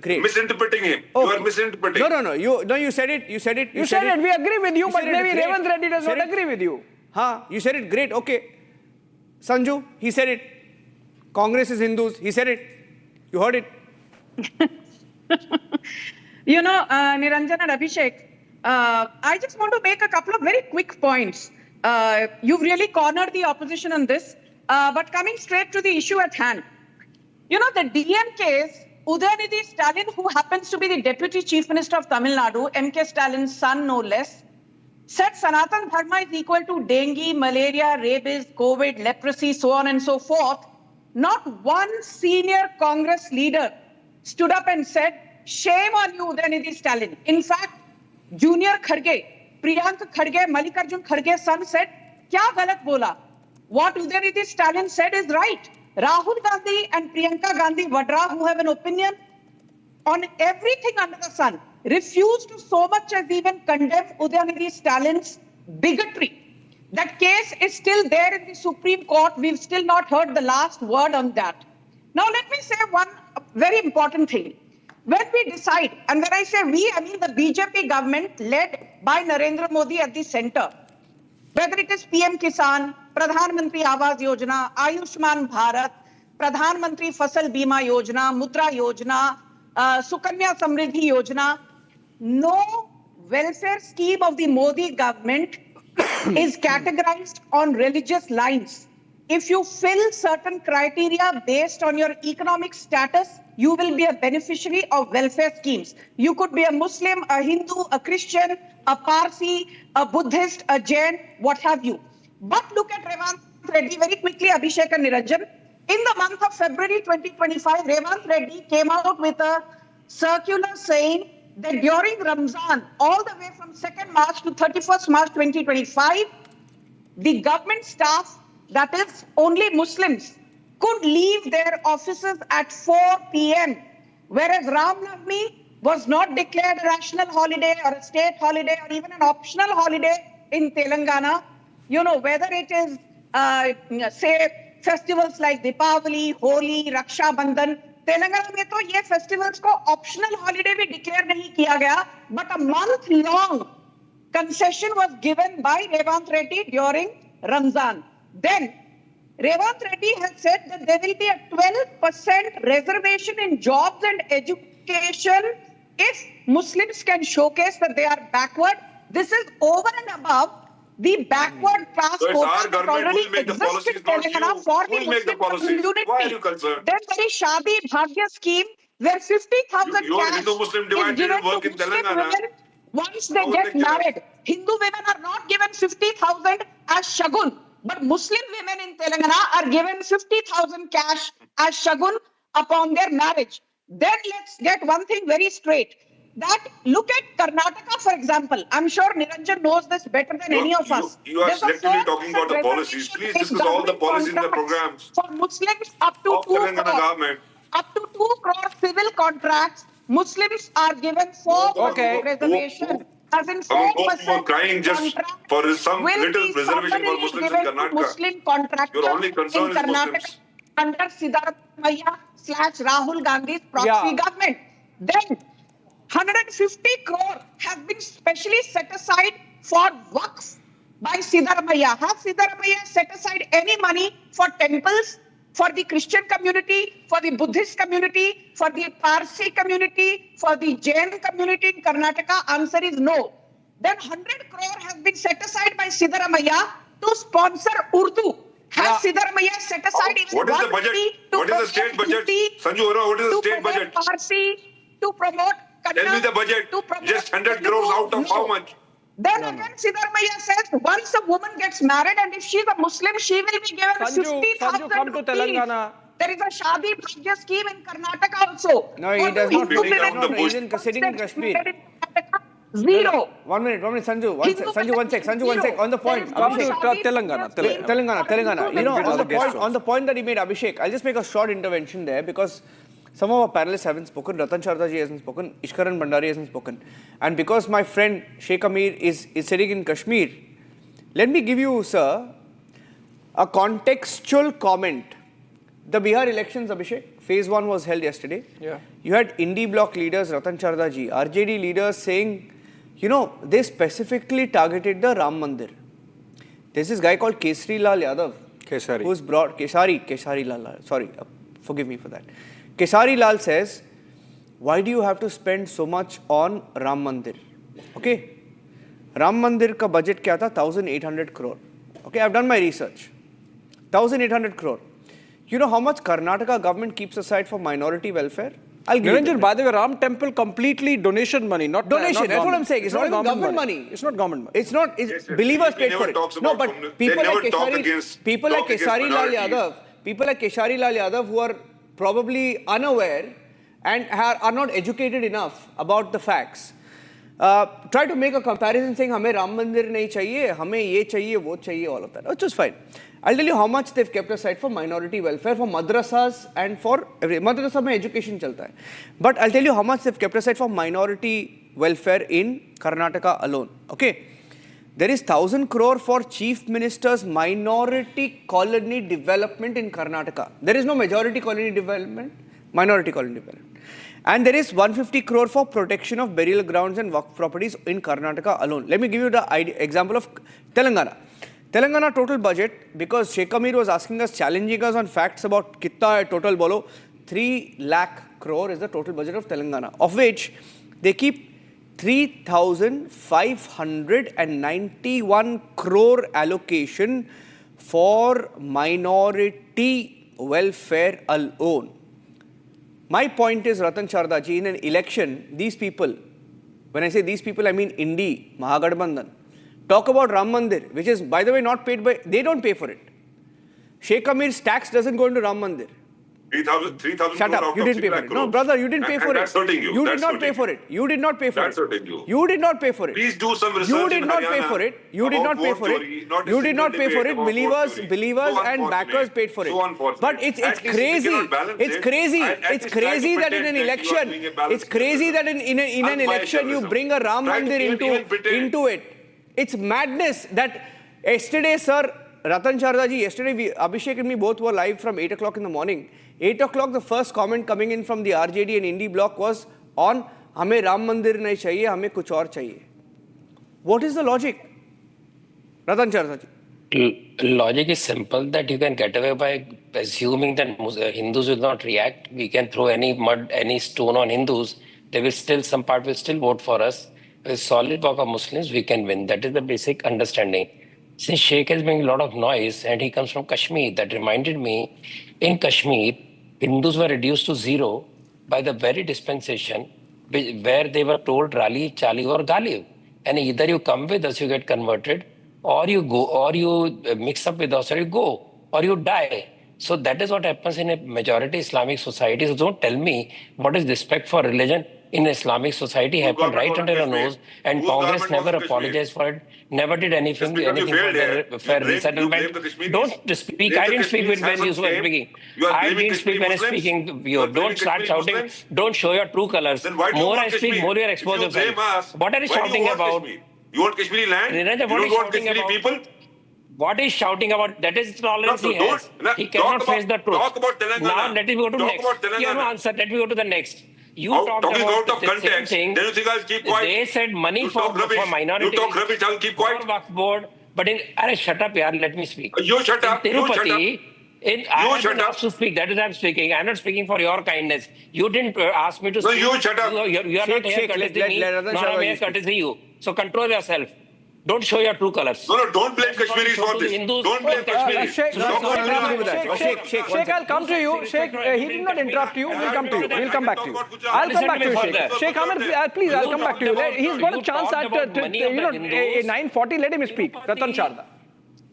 great. misinterpreting him. You are misinterpreting. No. You said it. You said it. We agree with you, but maybe Revanth Reddy does not agree with you. You said it. Great. Okay. Sanju, he said it. Congress is Hindus. He said it. You heard it. Niranjan and Abhishek, I just want to make a couple of very quick points. You've really cornered the opposition on this, but coming straight to the issue at hand. The DM case, Udayanidhi Stalin, who happens to be the Deputy Chief Minister of Tamil Nadu, M.K. Stalin's son no less, said Sanatan Dharma is equal to dengue, malaria, rabies, COVID, leprosy, so on and so forth. Not one senior Congress leader stood up and said, shame on you, Udayanidhi Stalin. In fact, Junior Kharge, Priyank Kharge, Mallikarjun Kharge's son said, kya galat bola? What Udayanidhi Stalin said is right. Rahul Gandhi and Priyanka Gandhi Vadra, who have an opinion on everything under the sun, refused to so much as even condemn Udayanidhi Stalin's bigotry. That case is still there in the Supreme Court. We've still not heard the last word on that. Now, let me say one very important thing. When we decide, and when I say we, I mean the BJP government led by Narendra Modi at the center, whether it is PM Kisan, Pradhan Mantri Awas Yojana, Ayushman Bharat, Pradhan Mantri Fasal Bima Yojana, Mudra Yojana, Sukanya Samriddhi Yojana, no welfare scheme of the Modi government is categorized on religious lines. If you fill certain criteria based on your economic status, you will be a beneficiary of welfare schemes. You could be a Muslim, a Hindu, a Christian, a Parsi, a Buddhist, a Jain, what have you. But look at Revanth Reddy, very quickly, Abhishek and Niranjan. In the month of February 2025, Revanth Reddy came out with a circular saying that during Ramzan, all the way from 2nd March to 31st March 2025, the government staff, that is only Muslims, could leave their offices at 4 p.m. Whereas Ram Navami was not declared a national holiday or a state holiday or even an optional holiday in Telangana. You know, whether it is, say, festivals like Deepavali, Holi, Raksha Bandhan, Telangana में तो ये festivals को optional holiday भी declare नहीं किया गया, but a month-long concession was given by Revanth Reddy during Ramzan. Then Revanth Reddy has said that there will be a 12% reservation in jobs and education if Muslims can showcase that they are backward. This is over and above the backward class quota that already exists in Telangana for the Muslim community. Why are you concerned? Then there is Shadi Bhagya scheme where 50,000 cash Hindu-Muslim divide is given didn't work to in Muslim Telangana. women once they get married. Hindu women are not given 50,000 as shagun, but Muslim women in Telangana are given 50,000 cash as shagun upon their marriage. Then let's get one thing very straight. That look at Karnataka, for example. I'm sure Niranjan knows this better than any of us. You are There's a selectively talking about the 4% policies. Please reservation discuss all the in policies in the government programs for Muslims up to of 2 Telangana crore. government. Up to 2 crore civil contracts, Muslims are given 4% reservation. As in 4% crying just for some little reservation for Muslims in Karnataka. Muslim contractors Your only concern in is Karnataka Muslims. under Siddharamaiah / Rahul Gandhi's proxy government. Then 150 crore has been specially set aside for Waqf by Siddharamaiah. Has Siddharamaiah set aside any money for temples, for the Christian community, for the Buddhist community, for the Parsi community, for the Jain community in Karnataka? Answer is no. Then 100 crore has been set aside by Siddharamaiah to sponsor Urdu. Has Siddharamaiah set aside even What is the budget? What is the state budget? Sanju Arora, what is the state budget? Parsi, to promote Kannada, Tell me the budget. Just 100 crores out of how much? Then again, Siddharamaiah says once a woman gets married and if she's a Muslim, she will be given 50,000 come to Telangana. There is a Shadi Bhagya scheme in Karnataka also. No, he does not. He's in sitting in Kashmir. Zero. 1 minute, Sanju, one sec. On the point, Come to Abhishek. Telangana. You know, on the point that he made, Abhishek, I'll just make a short intervention there because some of our panelists haven't spoken. Ratan Shardaji hasn't spoken. Ishkaran Bhandari hasn't spoken. And because my friend Sheikh Amir is sitting in Kashmir, let me give you, sir, a contextual comment. The Bihar elections, Abhishek, phase 1 was held yesterday. Yeah. You had Indie bloc leaders, Ratan Shardaji, RJD leaders saying, you know, they specifically targeted the Ram Mandir. There's this guy called Kesari Lal Yadav. Who's brought, Kesari Lal, sorry, forgive me for that. Kesari Lal says, why do you have to spend so much on Ram Mandir? Okay. Ram Mandir ka budget kya tha? 1,800 crore. Okay, I've done my research. 1,800 crore. You know how much Karnataka government keeps aside for minority welfare? I'll give Niranjan, by the way, Ram Temple completely donation money, not donation. Not That's what I'm saying. It's not even government money. It's not government money. It's not. It's believers paid for it. No, but people like Kesari Lal Yadav who are probably unaware and are not educated enough about the facts. Try to make a comparison saying, hame Ram Mandir nahi chahiye, hame ye chahiye, wo chahiye, all of that. Which is fine. I'll tell you how much they've kept aside for minority welfare, for madrasas and for madrasa mein education chalta hai. But I'll tell you how much they've kept aside for minority welfare in Karnataka alone. Okay. There is 1,000 crore for Chief Minister's minority colony development in Karnataka. There is no majority colony development, minority colony development. And there is 150 crore for protection of burial grounds and work properties in Karnataka alone. Let me give you the example of Telangana. Telangana total budget, because Sheikh Amir was asking us, challenging us on facts about kitta hai total bolo, 3 lakh crore is the total budget of Telangana, of which they keep 3,591 crore allocation for minority welfare alone. My point is, Ratan Chardaji, in an election, these people, when I say these people, I mean Indi, Mahagathbandhan, talk about Ram Mandir, which is, by the way, not paid by, they don't pay for it. Sheikh Amir's tax doesn't go into Ram Mandir. 3,000 Shut up, you didn't pay for it. No, brother, you didn't pay for it. That's hurting you. You did not pay for it. You did not pay for it. That's hurting you. You did not pay for it. Please do some research. You did not pay for it. You did not pay for it. You did not pay for it. Believers and backers paid for it. But it's crazy. It's crazy. It's crazy that in an election, it's crazy that in an election you bring a Ram Mandir into it. It's madness that yesterday, sir, Ratan Chardaji, yesterday Abhishek and me both were live from 8 o'clock in the morning. 8 o'clock, the first comment coming in from the RJD and Indie block was on, hame Ram Mandir nahi chahiye, hame kuch aur chahiye. What is the logic? Ratan Chardaji. Logic is simple, that you can get away by assuming that Hindus will not react. We can throw any mud, any stone on Hindus. They will still, some part will still vote for us. With solid block of Muslims, we can win. That is the basic understanding. Since Sheikh is making a lot of noise and he comes from Kashmir, that reminded me, in Kashmir, Hindus were reduced to zero by the very dispensation where they were told Rali, Chali or Galib. And either you come with us, you get converted, or you go, or you mix up with us, or you go, or you die. So that is what happens in a majority Islamic society. So don't tell me what is respect for religion in Islamic society happened right under our nose, and Congress never apologized for it, never did anything for the fair resettlement. Don't speak. I didn't speak when you were speaking. I didn't speak when I was speaking. Don't start shouting. Don't show your true colors. More I speak, more you are exposed yourself. What are you shouting about? You want Kashmiri land? You don't want Kashmiri people? What is shouting about? That is tolerance he has. He cannot face the truth. Talk about Telangana. Now let me go to next. You have no answer. Let me go to the next. You talked talking about out of context. Same thing. Then you think I'll keep quiet. They said money for minorities. You talk rubbish, I'll keep quiet. For Waqf board. But shut up, yaar. Let me speak. You shut up. In Tirupati, I have shut been up. asked to speak. That is why I'm speaking. I'm not speaking for your kindness. You didn't ask me to speak. No, you shut up. You are not here courtesy me, nor am I here courtesy you. So control yourself. Don't show your true colors. No, don't blame Kashmiris for this. Don't blame Kashmiris. Sheikh, I'll come to you. Sheikh, he did not interrupt you. We'll come to you. We'll come back to you. I'll come back to you, Sheikh. Sheikh Amir, please, I'll come back to you. He's got a chance at 9:40. Let him speak. Ratan Charda.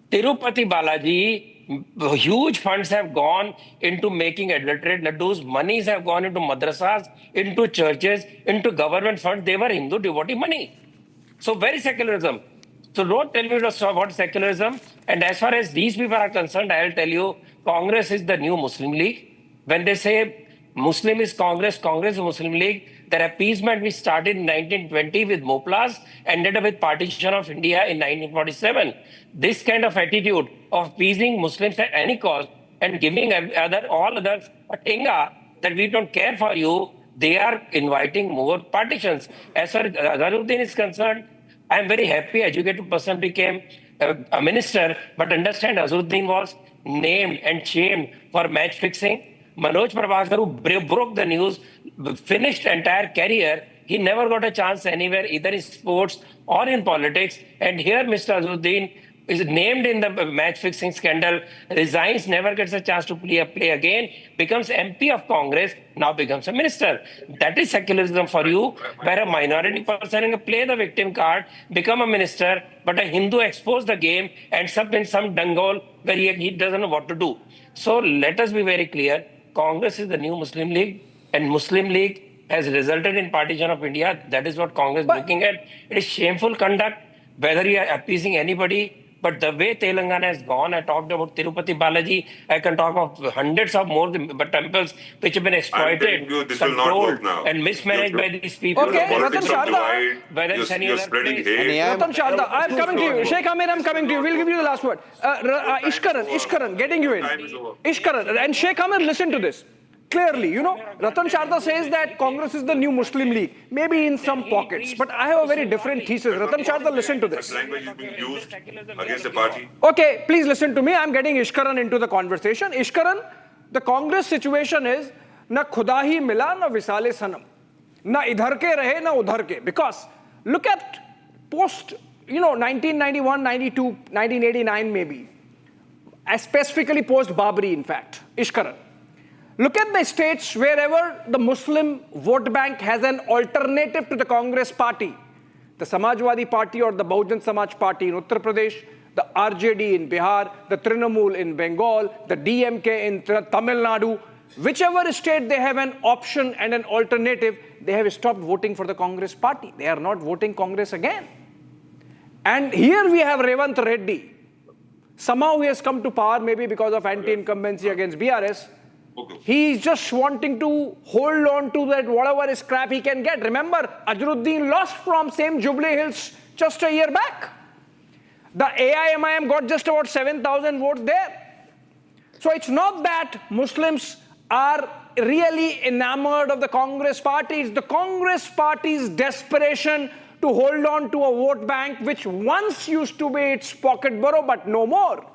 Tirupati Balaji, huge funds have gone into making adulterated laddus. Monies have gone into madrasas, into churches, into government funds. They were Hindu devotee money. So very secularism. So don't tell me what secularism. And as far as these people are concerned, I'll tell you, Congress is the new Muslim League. When they say Muslim is Congress, Congress is Muslim League, their appeasement we started in 1920 with Moplas, ended up with partition of India in 1947. This kind of attitude of appeasing Muslims at any cost and giving all others a tinga that we don't care for you, they are inviting more partitions. As far as Azharuddin is concerned, I am very happy educated person became a minister, but understand Azharuddin was named and shamed for match fixing. Manoj Prabhakar, who broke the news, finished entire career. He never got a chance anywhere, either in sports or in politics. And here Mr. Azharuddin is named in the match-fixing scandal, resigns, never gets a chance to play again, becomes MP of Congress, now becomes a minister. That is secularism for you, where a minority person can play the victim card, become a minister, but a Hindu expose the game, ends up in some dungole where he doesn't know what to do. So let us be very clear, Congress is the new Muslim League, and Muslim League has resulted in partition of India. That is what Congress is looking at. It is shameful conduct, whether you are appeasing anybody, But the way Telangana has gone, I talked about Tirupati Balaji, I can talk of hundreds of more temples which have been exploited, controlled, and mismanaged by these people. Okay, Ratan Sharda. You're spreading hate. Ratan Sharda, I'm coming to you. Sheikh Amir, I'm coming to you. We'll give you the last word. Ishkaran, getting you in. Ishkaran, and Sheikh Amir, listen to this. Clearly, Ratan Sharda says that Congress is the new Muslim League, maybe in some pockets. But I have a very different thesis. Ratan Sharda, listen to this. Language is being used against the party. Okay, please listen to me. I'm getting Ishkaran into the conversation. Ishkaran, the Congress situation is, na khuda hi mila, na visale sanam. Na idhar ke rahe, na udhar ke. Because look at post, 1991, 92, 1989 maybe. Specifically post Babri, in fact. Ishkaran. Look at the states wherever the Muslim vote bank has an alternative to the Congress party. The Samajwadi Party or the Bahujan Samaj Party in Uttar Pradesh, the RJD in Bihar, the Trinamool in Bengal, the DMK in Tamil Nadu. Whichever state they have an option and an alternative, they have stopped voting for the Congress party. They are not voting Congress again. And here we have Revanth Reddy. Somehow he has come to power, maybe because of anti-incumbency against BRS. He is just wanting to hold on to that whatever scrap he can get. Remember, Azharuddin lost from same Jubilee Hills just a year back. The AIMIM got just about 7,000 votes there. So it's not that Muslims are really enamored of the Congress party. It's the Congress party's desperation to hold on to a vote bank which once used to be its pocket borough, but no more.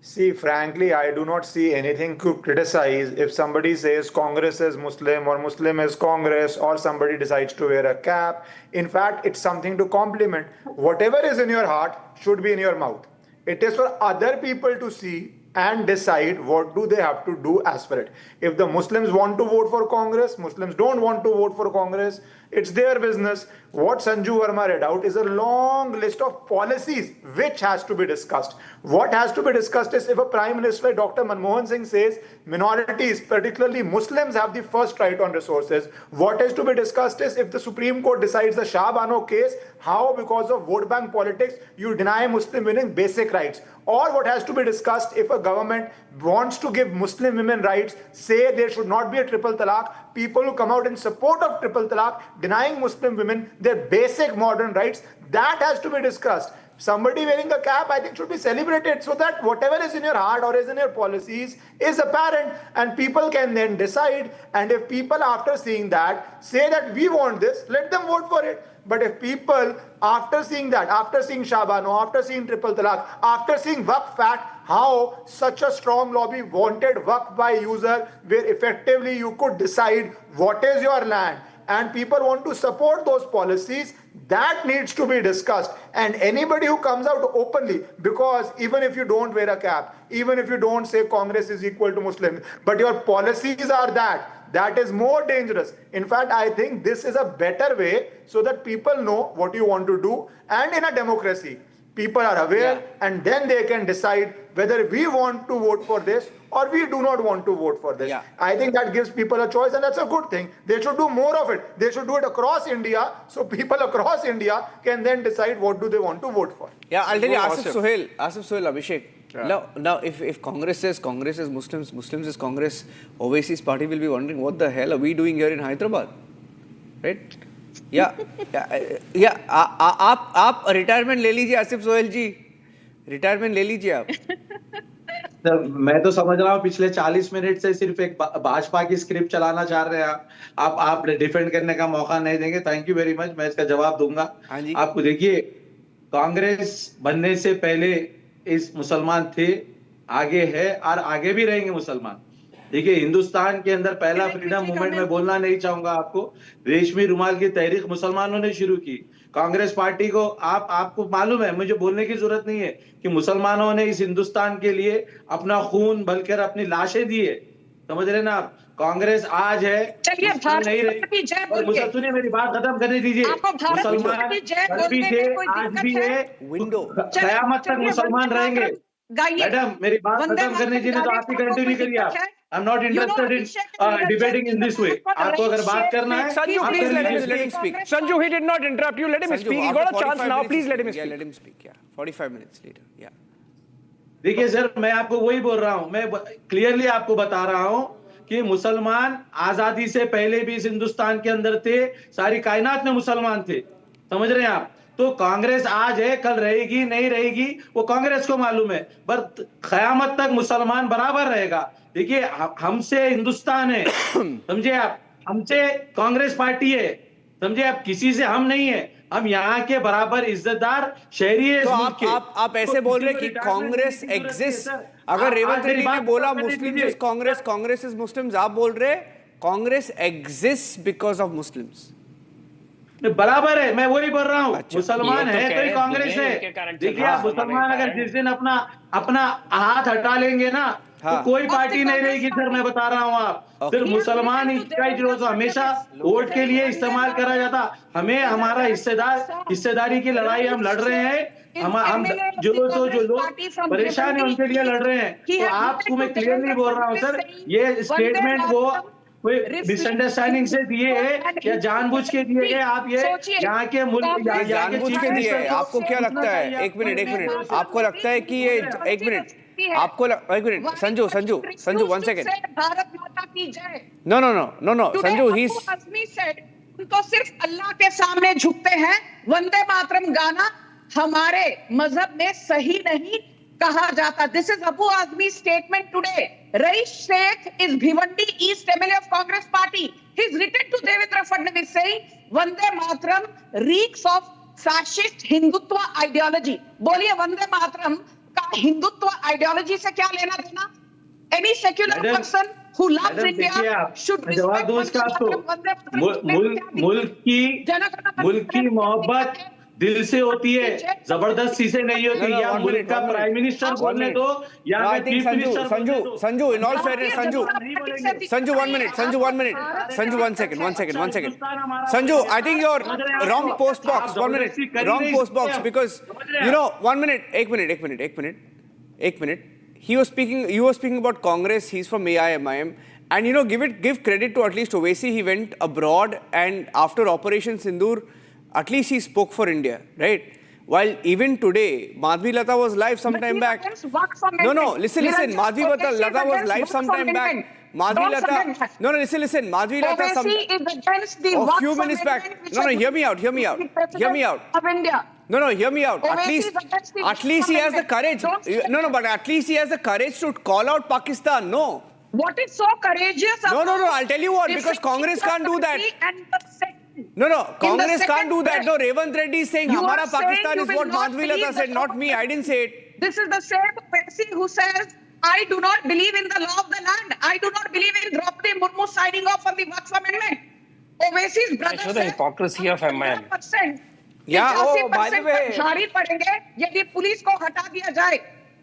See, frankly, I do not see anything to criticize if somebody says Congress is Muslim or Muslim is Congress, or somebody decides to wear a cap. In fact, it's something to compliment. Whatever is in your heart should be in your mouth. It is for other people to see and decide what do they have to do as for it. If the Muslims want to vote for Congress, Muslims don't want to vote for Congress, it's their business. What Sanju Verma read out is a long list of policies which has to be discussed. What has to be discussed is if a Prime Minister like Dr. Manmohan Singh says minorities, particularly Muslims, have the first right on resources. What is to be discussed is if the Supreme Court decides the Shah Bano case, how because of vote bank politics you deny Muslim women basic rights. Or what has to be discussed if a government wants to give Muslim women rights, say there should not be a triple talaq, people who come out in support of triple talaq, denying Muslim women their basic modern rights, that has to be discussed. Somebody wearing a cap, I think, should be celebrated so that whatever is in your heart or is in your policies is apparent and people can then decide. And if people after seeing that say that we want this, let them vote for it. But if people after seeing that, after seeing Shabano, after seeing triple talaq, after seeing Waqf Act, how such a strong lobby wanted Waqf by user where effectively you could decide what is your land, and people want to support those policies, that needs to be discussed. And anybody who comes out openly, because even if you don't wear a cap, even if you don't say Congress is equal to Muslims, but your policies are that is more dangerous. In fact, I think this is a better way so that people know what you want to do. And in a democracy, people are aware and then they can decide whether we want to vote for this or we do not want to vote for this. Yeah. I think that gives people a choice and that's a good thing. They should do more of it. They should do it across India so people across India can then decide what do they want to vote for. Yeah, I'll tell you, Asif Sohail, Abhishek. Yeah. Now, if Congress says Congress is Muslims, Muslims is Congress, Owaisi's party will be wondering what the hell are we doing here in Hyderabad, right? आप retirement ले लीजिए आसिफ सोहेल जी, retirement ले लीजिए आप. मैं तो समझ रहा हूँ पिछले 40 मिनट से सिर्फ एक भाजपा की स्क्रिप्ट चलाना चाह रहे हैं आप डिफेंड करने का मौका नहीं देंगे. थैंक यू वेरी मच, मैं इसका जवाब दूंगा. आपको देखिए, कांग्रेस बनने से पहले इस मुसलमान थे, आगे है और आगे भी रहेंगे मुसलमान. देखिए, हिंदुस्तान के अंदर पहला फ्रीडम मूवमेंट में बोलना नहीं चाहूंगा आपको, रेशमी रुमाल की तहरीक मुसलमानों ने शुरू की. कांग्रेस पार्टी को आपको मालूम है, मुझे बोलने की जरूरत नहीं है कि मुसलमानों ने इस हिंदुस्तान के लिए अपना खून बलकर अपनी लाशें दी है. समझ रहे ना आप? कांग्रेस आज है, नहीं रही. सुनिए, मेरी बात खत्म करने दीजिए. मुसलमान कल भी थे, आज भी है, कयामत तक मुसलमान रहेंगे. मैडम, मेरी बात खत्म करने दीजिए, तो आप ही कंटिन्यू करिए. आप I'm not interested in debating in this way. आपको अगर बात करना है, Sanju, please let him speak. Sanju, he did not interrupt you. Let him speak. He got a chance now. Please let him speak. Yeah, let him speak. Yeah, 45 minutes later. Yeah. देखिए sir, मैं आपको वही बोल रहा हूं, मैं clearly आपको बता रहा हूं कि मुसलमान आजादी से पहले भी इस हिंदुस्तान के अंदर थे, सारी कायनात में मुसलमान थे, समझ रहे हैं आप? तो कांग्रेस आज है, कल रहेगी नहीं रहेगी वो कांग्रेस को मालूम है, पर क़यामत तक मुसलमान बराबर रहेगा। देखिए हमसे हिंदुस्तान है, समझे आप, हमसे कांग्रेस पार्टी है, समझे आप, किसी से हम नहीं है, हम यहाँ के बराबर इज्जतदार शहरी है। तो आप ऐसे बोल रहे कि कांग्रेस एग्जिस्ट, अगर रेवंत रेड्डी ने बोला Muslim is Congress, Congress is Muslims, आप बोल रहे Congress exist because of Muslims. बराबर है, मैं वही बोल रहा हूँ। मुसलमान है तो ही कांग्रेस है। देखिए आप मुसलमान अगर जिस दिन अपना हाथ हटा लेंगे ना, तो कोई पार्टी नहीं रहेगी सर, मैं बता रहा हूँ आप। सिर्फ मुसलमान ही जो हमेशा वोट के लिए इस्तेमाल करा जाता, हमें हमारा हिस्सेदारी की लड़ाई हम लड़ रहे हैं, हम जो लोग परेशान है उनके लिए लड़ रहे हैं। तो आपको मैं क्लियरली बोल रहा हूँ सर, ये स्टेटमेंट वो कोई मिसअंडरस्टैंडिंग से दिए है या जानबूझ के दिए गए? आप ये यहाँ के मुल्क जानबूझ के दिए है? आपको क्या लगता है? एक मिनट, आपको लगता है कि ये एक मिनट संजू 1 सेकंड, भारत माता की जय। नो संजू, ही उनको सिर्फ अल्लाह के सामने झुकते हैं। वंदे मातरम गाना हमारे मजहब में सही नहीं कहा जाता। This is Abu Azmi's statement today. Raish Sheikh is Bhiwandi East MLA of Congress Party. He's written to Devendra Fadnavis saying, Vande Mataram reeks of fascist Hindutva ideology. बोलिए वंदे मातरम का हिंदुत्व आइडियोलॉजी से क्या लेना देना? Any secular person who loves India should respect मुल्क की मोहब्बत दिल से होती है, जबरदस्ती से नहीं होती। या मुल्क का प्राइम मिनिस्टर बोलने दो या chief minister. Sanju in all fairness, Sanju 1 minute, Sanju 1 second, Sanju I think your wrong post box, 1 minute, wrong post box, because you know 1 minute, एक minute, you were speaking about Congress, he's from AIMIM, and you know, give credit to at least Owaisi. He went abroad, and after Operation Sindoor, at least he spoke for India, right? While even today, Madhvi Lata was live some time back. No, listen, Madhvi Lata was live some time back. Madhvi Lata, no, listen, Madhvi Lata a few minutes back. No, hear me out. Of India. No, hear me out. At least he has the courage. No, but at least he has the courage to call out Pakistan. No. What is so courageous about? No, I'll tell you what, because Congress can't do that. No, Congress can't do that. No, Revanth Reddy is saying Hamara Pakistan is what Madhvi Lata said, not me. I didn't say it. This is the same person who says, I do not believe in the law of the land. I do not believe in Draupadi Murmu signing off on the Waqf Amendment. Owaisi's brother said, the hypocrisy of a man. Yeah, oh, by the way. भारी पड़ेंगे यदि police को हटा दिया जाए.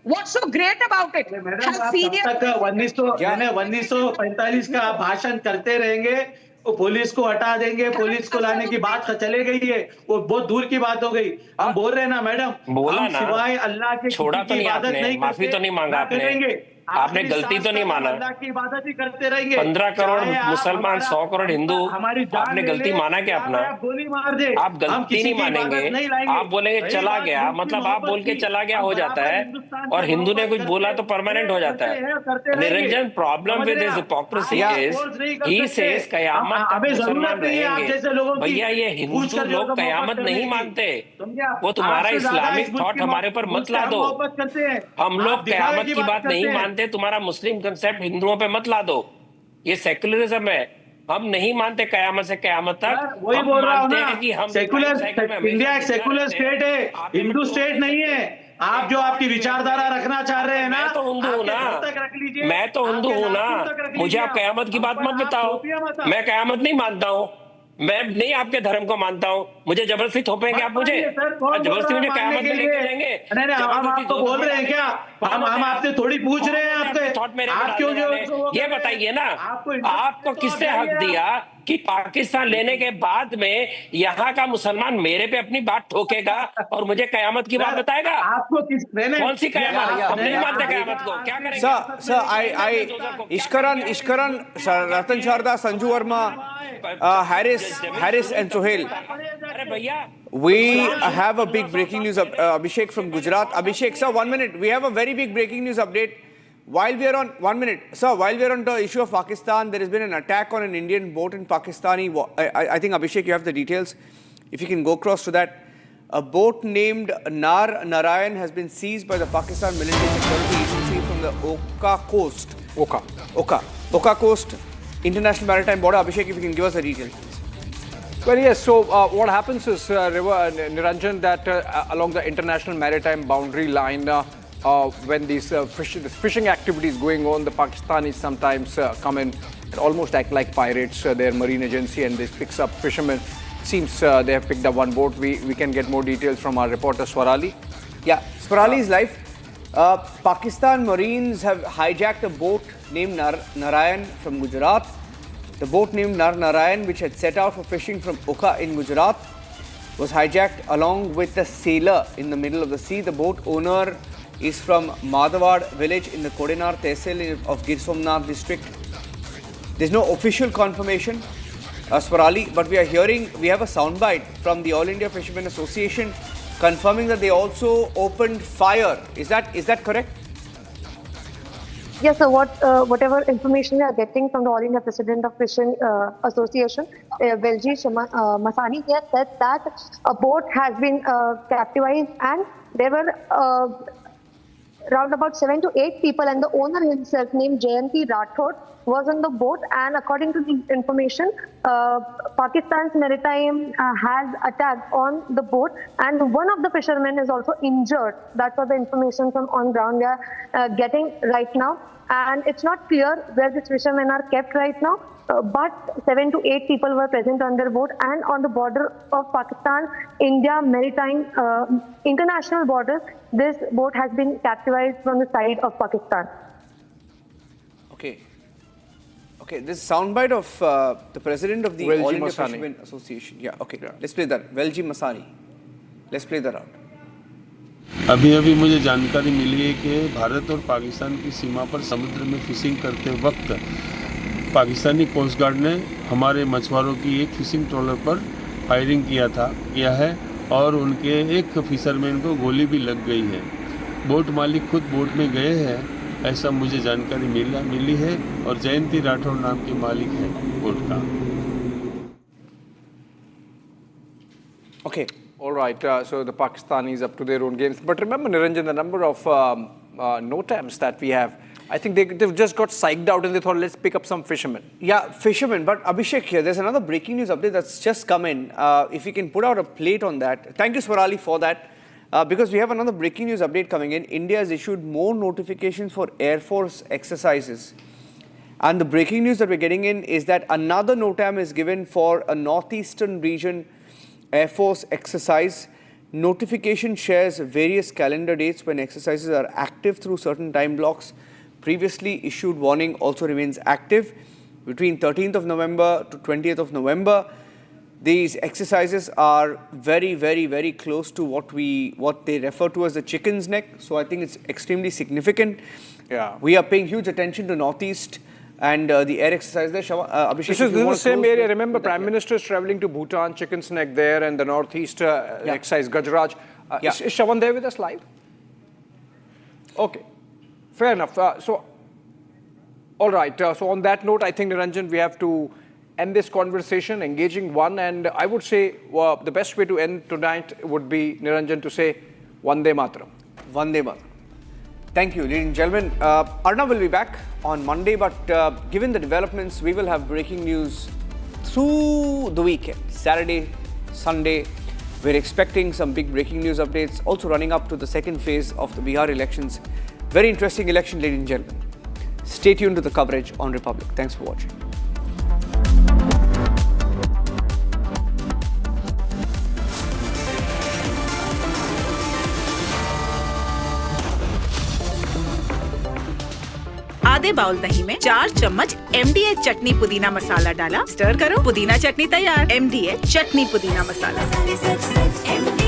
What's so great about it? Madam आप तब तक 1945 का आप भाषण करते रहेंगे, वो पुलिस को हटा देंगे, पुलिस को लाने की बात चले गई है, वो बहुत दूर की बात हो गई। हम बोल रहे हैं ना मैडम, बोला ना, सिवाय अल्लाह के छोड़ा तो नहीं आपने, माफी तो नहीं मांगा आपने गलती तो नहीं माना। 15 करोड़ मुसलमान, 100 करोड़ हिंदू, आपने गलती माना क्या अपना? आप गलती नहीं मानेंगे, आप बोलेंगे चला गया, मतलब आप बोल के चला गया हो जाता है, और हिंदू ने कुछ बोला तो परमानेंट हो जाता है। Niranjan, problem with his hypocrisy is he says कयामत तक मुसलमान रहेंगे। भैया ये हिंदू लोग कयामत नहीं मानते, वो तुम्हारा इस्लामिक थॉट हमारे ऊपर मत ला दो। हम लोग कयामत की बात नहीं मानते, तुम्हारा मुस्लिम कंसेप्ट हिंदुओं पे मत ला दो। ये सेक्युलरिज्म है, हम नहीं मानते कयामत से कयामत तक। वही बोल रहा हूं ना, इंडिया एक सेक्युलर स्टेट है, हिंदू स्टेट नहीं है। आप जो आपकी विचारधारा रखना चाह रहे हैं ना, मैं तो हिंदू हूं ना, मुझे आप कयामत की बात मत बताओ। मैं कयामत नहीं मानता हूँ, मैं नहीं आपके धर्म को मानता हूँ। मुझे जबरदस्ती थोपेंगे आप मुझे, जबरदस्ती मुझे कयामत में लेके जाएंगे। हम आपको बोल रहे हैं क्या हम आपसे थोड़ी पूछ रहे हैं आपसे थॉट मेरे आप क्यों जो ये बताइए ना, आपको किसने हक दिया कि पाकिस्तान लेने के बाद में यहाँ का मुसलमान मेरे पे अपनी बात ठोकेगा और मुझे कयामत की बात बताएगा? आपको किस कौन सी कयामत? हम नहीं मानते कयामत को। क्या करेंगे? Sir, Ishkaran, Ratan Sharda, Sanju Verma, Harris and Sohail. We have a big breaking news. Abhishek from Gujarat. Abhishek, sir, 1 minute. We have a very big breaking news update. While we are on 1 minute, sir, while we are on the issue of Pakistan, there has been an attack on an Indian boat in Pakistani. I think Abhishek, you have the details. If you can go across to that. A boat named Nar Narayan has been seized by the Pakistan Military Security Agency from the Oka coast. Oka coast, International Maritime Border. Abhishek, if you can give us the details. Well, yes. So what happens is, Niranjan, that along the international maritime boundary line, when these fishing activities going on, the Pakistanis sometimes come in and almost act like pirates. Their marine agency, and this picks up fishermen. Seems they have picked up one boat. We can get more details from our reporter Swarali. Yeah, Swarali is live. Pakistan Marines have hijacked a boat named Narayan from Gujarat. The boat named Nar Narayan, which had set out for fishing from Oka in Gujarat, was hijacked along with a sailor in the middle of the sea. The boat owner is from Madhawad village in the Kodenar Tehsil of Gir Somnath district. There's no official confirmation, Swarali, but we have a soundbite from the All India Fishermen Association confirming that they also opened fire. Is that correct? Yes, so whatever information we are getting from the All India President of Fishing Association, Velji Masani, he has said that a boat has been captivized and there were around about 7 to 8 people, and the owner himself, named Jayanti Rathod, was on the boat. And according to the information, Pakistan's maritime has attacked on the boat, and one of the fishermen is also injured. That's what the information from on ground we are getting right now. And it's not clear where these fishermen are kept right now, but 7 to 8 people were present on their boat, and on the border of Pakistan, India maritime international border, this boat has been captivized from the side of Pakistan. Okay, this soundbite of the president of the Velji All India Masani. Fishermen Association. Yeah, okay, let's play that. Velji Masani. Let's play that out. अभी मुझे जानकारी मिली है कि भारत और पाकिस्तान की सीमा पर समुद्र में फिशिंग करते वक्त पाकिस्तानी कोस्ट गार्ड ने हमारे मछुआरों की एक फिशिंग ट्रॉलर पर फायरिंग किया है और उनके एक फिशरमैन को गोली भी लग गई है। बोट मालिक खुद बोट में गए हैं, ऐसा मुझे जानकारी मिली है, और जयंती राठौर नाम के मालिक हैं बोट का। Okay. All right, so the Pakistanis up to their own games. But remember, Niranjan, the number of NOTAMs that we have, I think they've just got psyched out and they thought, let's pick up some fishermen. Yeah, fishermen. But Abhishek here, there's another breaking news update that's just come in. If you can put out a plate on that. Thank you, Swarali, for that. Because we have another breaking news update coming in. India has issued more notifications for Air Force exercises. And the breaking news that we're getting in is that another NOTAM is given for a northeastern region Air Force exercise. Notification shares various calendar dates when exercises are active through certain time blocks. Previously issued warning also remains active between 13th of November to 20th of November. These exercises are very, very, very close to what they refer to as the chicken's neck. So I think it's extremely significant. Yeah. We are paying huge attention to Northeast and the air exercise there. Abhishek, this is the same area. Remember, Prime Minister is traveling to Bhutan, Chicken's Neck there, and the Northeast exercise, Gajraj. Is Shawan there with us live? Okay, fair enough. All right. So on that note, I think, Niranjan, we have to end this conversation, engaging one. And I would say the best way to end tonight would be, Niranjan, to say Vande Mataram. Vande Mataram. Thank you, ladies and gentlemen. Arnab will be back on Monday, but given the developments, we will have breaking news through the weekend. Saturday, Sunday, we're expecting some big breaking news updates, also running up to the second phase of the Bihar elections. Very interesting election, ladies and gentlemen. Stay tuned to the coverage on Republic. Thanks for watching. आधे bowl दही में 4 चम्मच MDH चटनी पुदीना मसाला डाला, stir करो, पुदीना चटनी तैयार। MDH चटनी पुदीना मसाला।